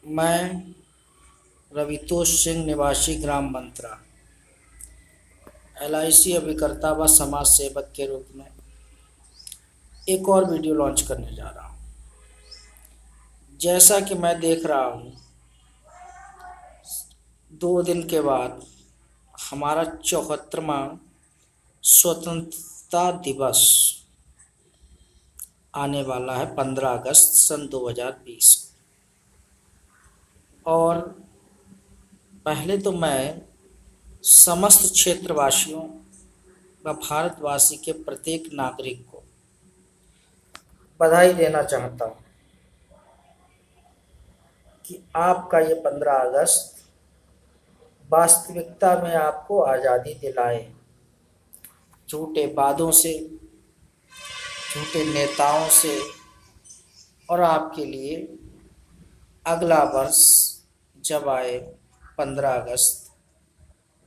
मैं रवितोष सिंह निवासी ग्राम मंत्रा LIC अभिकर्ता व समाज सेवक के रूप में एक और वीडियो लॉन्च करने जा रहा हूँ। जैसा कि मैं देख रहा हूँ 2 दिन के बाद हमारा 74वां स्वतंत्रता दिवस आने वाला है 15 अगस्त सन 2020। और पहले तो मैं समस्त क्षेत्रवासियों व भारतवासी के प्रत्येक नागरिक को बधाई देना चाहता हूँ कि आपका ये 15 अगस्त वास्तविकता में आपको आज़ादी दिलाए। झूठे वादों से, झूठे नेताओं से और आपके लिए अगला वर्ष जब आए 15 अगस्त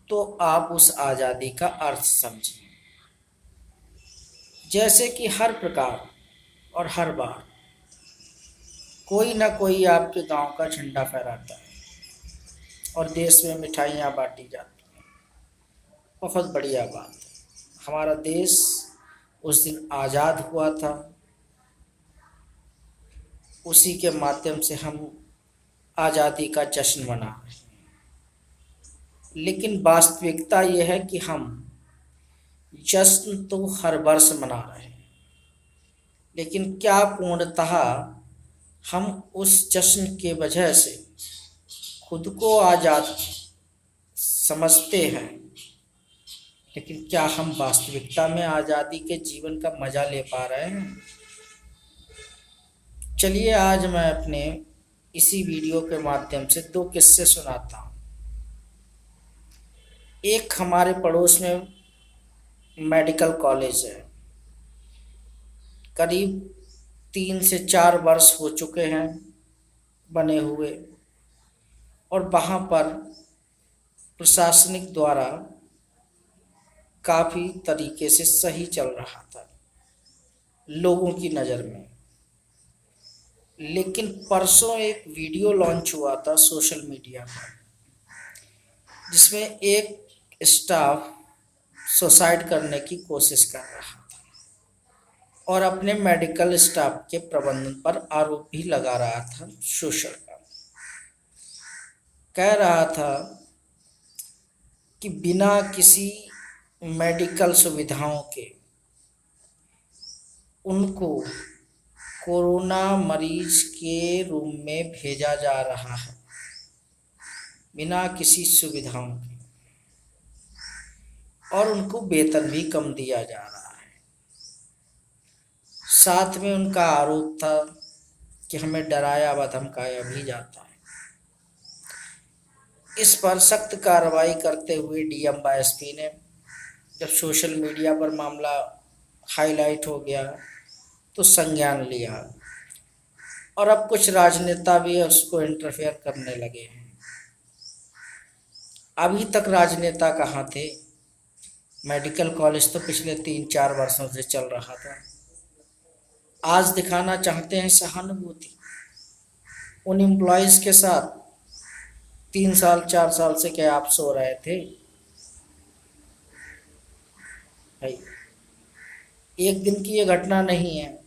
तो आप उस आज़ादी का अर्थ समझें। जैसे कि हर प्रकार और हर बार कोई ना कोई आपके गांव का झंडा फहराता है और देश में मिठाइयाँ बांटी जाती हैं। बहुत बढ़िया बात है। हमारा देश उस दिन आज़ाद हुआ था, उसी के माध्यम से हम आज़ादी का जश्न मना रहे हैं। लेकिन वास्तविकता यह है कि हम जश्न तो हर वर्ष मना रहे हैं, लेकिन क्या पूर्णतः हम उस जश्न के वजह से खुद को आज़ाद समझते हैं, लेकिन क्या हम वास्तविकता में आज़ादी के जीवन का मज़ा ले पा रहे हैं? चलिए आज मैं अपने इसी वीडियो के माध्यम से 2 किस्से सुनाता हूँ। एक हमारे पड़ोस में मेडिकल कॉलेज है। करीब 3 से 4 वर्ष हो चुके हैं बने हुए, और वहाँ पर प्रशासनिक द्वारा काफ़ी तरीके से सही चल रहा था लोगों की नज़र में। लेकिन परसों एक वीडियो लॉन्च हुआ था सोशल मीडिया पर, जिसमें एक स्टाफ सुसाइड करने की कोशिश कर रहा था और अपने मेडिकल स्टाफ के प्रबंधन पर आरोप भी लगा रहा था। शोषण का कह रहा था कि बिना किसी मेडिकल सुविधाओं के उनको कोरोना मरीज के रूम में भेजा जा रहा है, बिना किसी सुविधाओं के, और उनको वेतन भी कम दिया जा रहा है। साथ में उनका आरोप था कि हमें डराया व धमकाया भी जाता है। इस पर सख्त कार्रवाई करते हुए डीएम व एसपी ने, जब सोशल मीडिया पर मामला हाईलाइट हो गया तो संज्ञान लिया, और अब कुछ राजनेता भी उसको इंटरफेयर करने लगे हैं। अभी तक राजनेता कहाँ थे? मेडिकल कॉलेज तो पिछले 3-4 वर्षों से चल रहा था। आज दिखाना चाहते हैं सहानुभूति उन एम्प्लॉयज़ के साथ। 3 साल 4 साल से क्या आप सो रहे थे भाई? एक दिन की ये घटना नहीं है।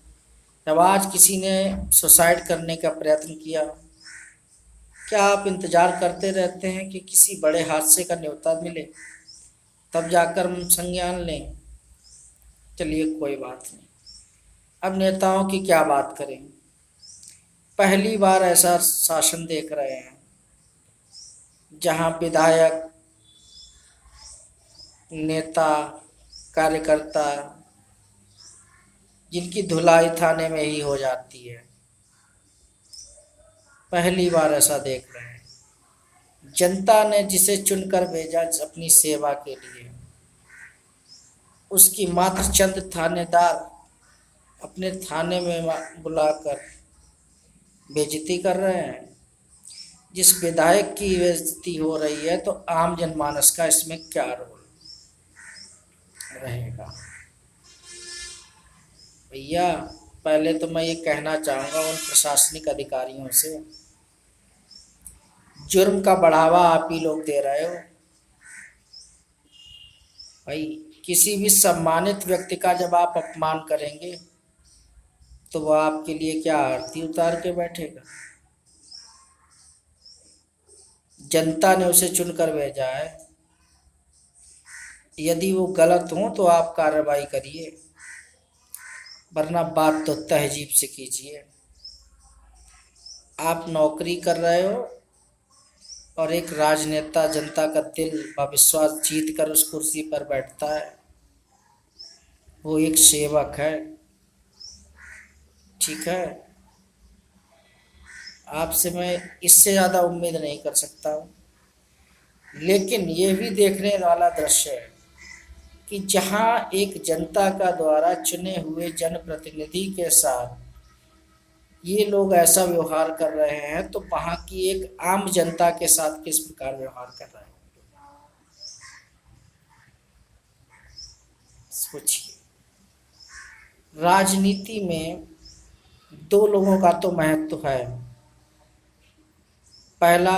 जब आज किसी ने सुसाइड करने का प्रयत्न किया, क्या आप इंतज़ार करते रहते हैं कि किसी बड़े हादसे का न्योता मिले तब जाकर हम संज्ञान लें? चलिए कोई बात नहीं। अब नेताओं की क्या बात करें। पहली बार ऐसा शासन देख रहे हैं जहां विधायक, नेता, कार्यकर्ता, जिनकी धुलाई थाने में ही हो जाती है, पहली बार ऐसा देख रहे हैं। जनता ने जिसे चुनकर भेजा अपनी सेवा के लिए, उसकी मात्र चंद थानेदार अपने थाने में बुलाकर बेइज्जती कर रहे हैं। जिस विधायक की बेइज्जती हो रही है, तो आम जनमानस का इसमें क्या रोल रहेगा? भैया, पहले तो मैं ये कहना चाहूँगा उन प्रशासनिक अधिकारियों से जुर्म का बढ़ावा आप ही लोग दे रहे हो भाई। किसी भी सम्मानित व्यक्ति का जब आप अपमान करेंगे तो वह आपके लिए क्या आरती उतार के बैठेगा? जनता ने उसे चुनकर भेजा है। यदि वो गलत हो तो आप कार्रवाई करिए, वरना बात तो तहजीब से कीजिए। आप नौकरी कर रहे हो और एक राजनेता जनता का दिल व विश्वास जीत कर उस कुर्सी पर बैठता है। वो एक सेवक है, ठीक है। आपसे मैं इससे ज़्यादा उम्मीद नहीं कर सकता हूँ। लेकिन ये भी देखने वाला दृश्य है कि जहाँ एक जनता का द्वारा चुने हुए जनप्रतिनिधि के साथ ये लोग ऐसा व्यवहार कर रहे हैं, तो वहाँ की एक आम जनता के साथ किस प्रकार व्यवहार कर रहे हैं, सोचिए। राजनीति में दो लोगों का तो महत्व है। पहला,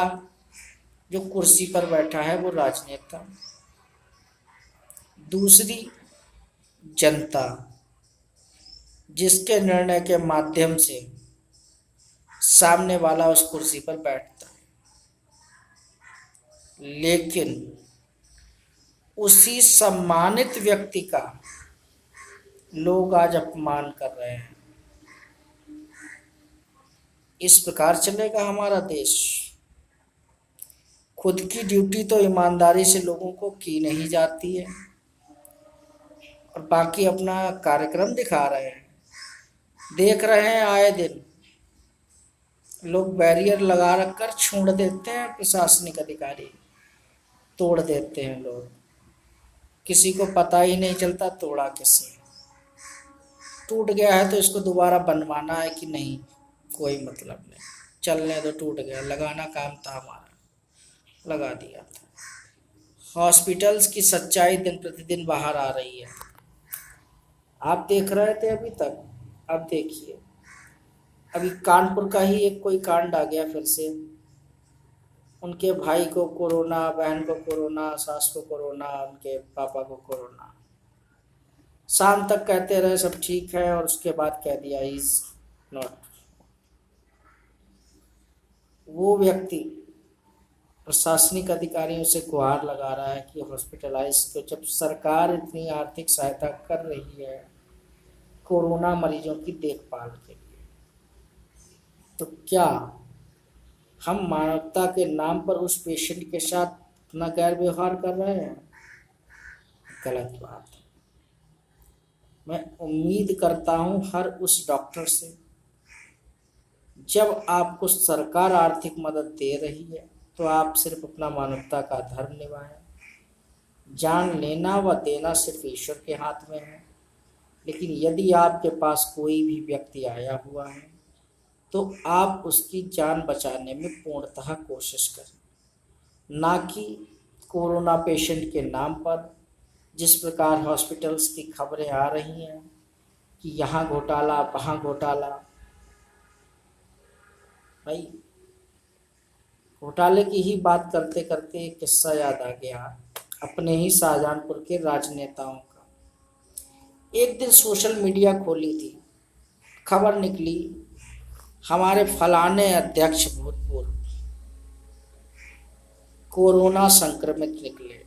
जो कुर्सी पर बैठा है वो राजनेता। दूसरी, जनता, जिसके निर्णय के माध्यम से सामने वाला उस कुर्सी पर बैठता है। लेकिन उसी सम्मानित व्यक्ति का लोग आज अपमान कर रहे हैं। इस प्रकार चलेगा हमारा देश? खुद की ड्यूटी तो ईमानदारी से लोगों को की नहीं जाती है और बाकी अपना कार्यक्रम दिखा रहे हैं। देख रहे हैं आए दिन लोग बैरियर लगा रखकर छोड़ देते हैं, प्रशासनिक अधिकारी तोड़ देते हैं लोग, किसी को पता ही नहीं चलता तोड़ा किसने। टूट गया है तो इसको दोबारा बनवाना है कि नहीं, कोई मतलब नहीं, चलने दो, टूट गया, लगाना काम था हमारा, लगा दिया था। हॉस्पिटल्स की सच्चाई दिन प्रतिदिन बाहर आ रही है। आप देख रहे थे अभी तक, अब देखिए, अभी कानपुर का ही एक कोई कांड आ गया फिर से। उनके भाई को कोरोना, बहन को कोरोना, सास को कोरोना, उनके पापा को कोरोना। शाम तक कहते रहे सब ठीक है और उसके बाद कह दिया इज नॉट। वो व्यक्ति प्रशासनिक अधिकारियों से गुहार लगा रहा है कि हॉस्पिटलाइज, तो जब सरकार इतनी आर्थिक सहायता कर रही है कोरोना मरीजों की देखभाल के लिए, तो क्या हम मानवता के नाम पर उस पेशेंट के साथ अपना गैर व्यवहार कर रहे हैं? गलत बात है। मैं उम्मीद करता हूं हर उस डॉक्टर से, जब आपको सरकार आर्थिक मदद दे रही है तो आप सिर्फ अपना मानवता का धर्म निभाएं। जान लेना व देना सिर्फ ईश्वर के हाथ में है। लेकिन यदि आपके पास कोई भी व्यक्ति आया हुआ है तो आप उसकी जान बचाने में पूर्णतः कोशिश करें, ना कि कोरोना पेशेंट के नाम पर जिस प्रकार हॉस्पिटल्स की खबरें आ रही हैं कि यहाँ घोटाला वहाँ घोटाला। भाई, घोटाले की ही बात करते करते एक किस्सा याद आ गया अपने ही शाहजहांपुर के राजनेताओं का। एक दिन सोशल मीडिया खोली थी, खबर निकली हमारे फलाने अध्यक्ष भूतपूर्व कोरोना संक्रमित निकले,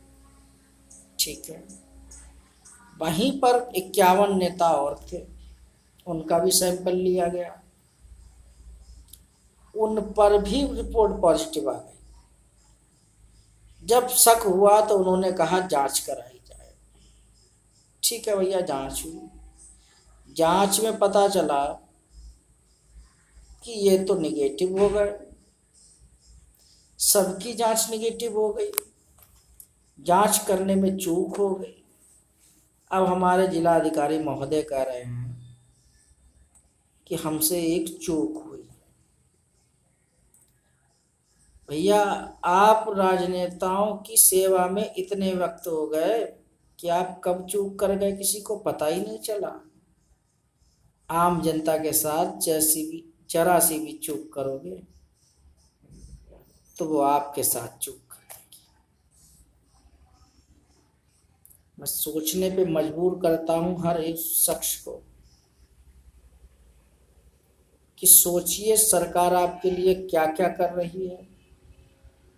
ठीक है। वहीं पर 51 नेता और थे, उनका भी सैंपल लिया गया, उन पर भी रिपोर्ट पॉजिटिव आ गई। जब शक हुआ तो उन्होंने कहा जांच कराई जाए। ठीक है भैया, जांच हुई। जांच में पता चला कि ये तो निगेटिव हो गए, सबकी जांच निगेटिव हो गई, जांच करने में चूक हो गई। अब हमारे जिला अधिकारी महोदय कह रहे हैं कि हमसे एक चूक हुई। भैया, आप राजनेताओं की सेवा में इतने वक्त हो गए कि आप कब चूक कर गए किसी को पता ही नहीं चला। आम जनता के साथ जैसी भी जरा सी भी चूक करोगे तो वो आपके साथ चूक करेगी। मैं सोचने पे मजबूर करता हूं हर एक शख्स को कि सोचिए सरकार आपके लिए क्या क्या कर रही है,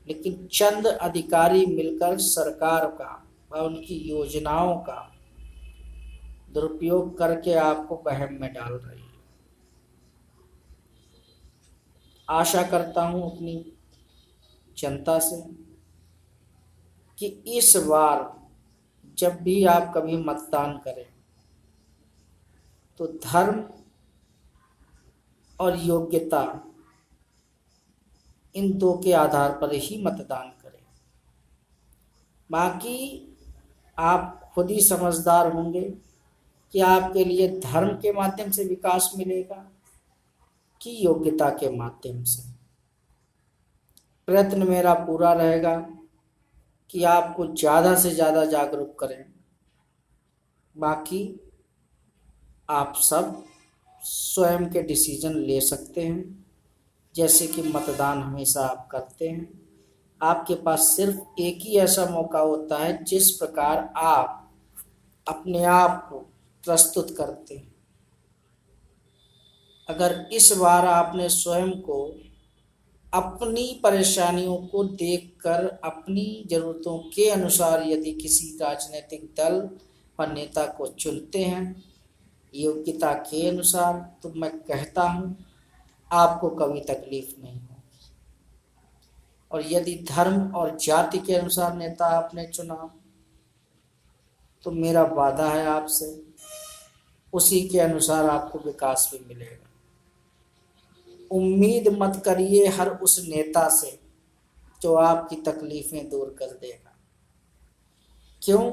लेकिन चंद अधिकारी मिलकर सरकार का व उनकी योजनाओं का दुरुपयोग करके आपको वहम में डाल रही है। आशा करता हूं अपनी जनता से कि इस बार जब भी आप कभी मतदान करें तो धर्म और योग्यता इन दो के आधार पर ही मतदान करें। बाकी आप खुद ही समझदार होंगे कि आपके लिए धर्म के माध्यम से विकास मिलेगा कि योग्यता के माध्यम से। प्रयत्न मेरा पूरा रहेगा कि आपको ज़्यादा से ज़्यादा जागरूक करें। बाकी आप सब स्वयं के डिसीजन ले सकते हैं, जैसे कि मतदान हमेशा आप करते हैं। आपके पास सिर्फ एक ही ऐसा मौका होता है जिस प्रकार आप अपने आप को प्रस्तुत करते हैं। अगर इस बार आपने स्वयं को अपनी परेशानियों को देखकर अपनी ज़रूरतों के अनुसार यदि किसी राजनीतिक दल और नेता को चुनते हैं योग्यता के अनुसार, तो मैं कहता हूं आपको कभी तकलीफ नहीं होगी। और यदि धर्म और जाति के अनुसार नेता आपने चुना तो मेरा वादा है आपसे उसी के अनुसार आपको विकास भी मिलेगा। उम्मीद मत करिए हर उस नेता से जो आपकी तकलीफें दूर कर देगा। क्यों?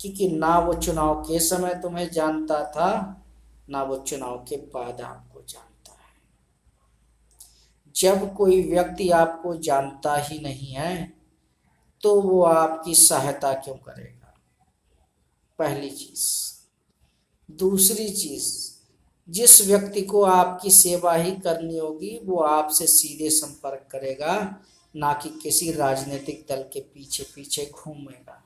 क्योंकि ना वो चुनाव के समय तुम्हें जानता था, ना वो चुनाव के बाद आपको जानता है। जब कोई व्यक्ति आपको जानता ही नहीं है तो वो आपकी सहायता क्यों करेगा? पहली चीज। दूसरी चीज, जिस व्यक्ति को आपकी सेवा ही करनी होगी वो आपसे सीधे संपर्क करेगा, ना कि किसी राजनीतिक दल के पीछे पीछे घूमेगा।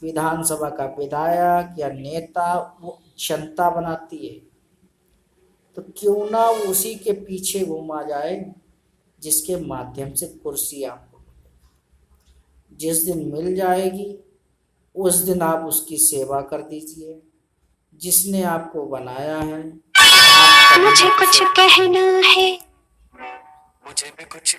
विधानसभा का विधायक या नेता वो जनता बनाती है, तो क्यों ना उसी के पीछे घूमा जाए जिसके माध्यम से कुर्सी आपको जिस दिन मिल जाएगी उस दिन आप उसकी सेवा कर दीजिए। जिसने आपको बनाया है मुझे कुछ कहना है, मुझे भी कुछ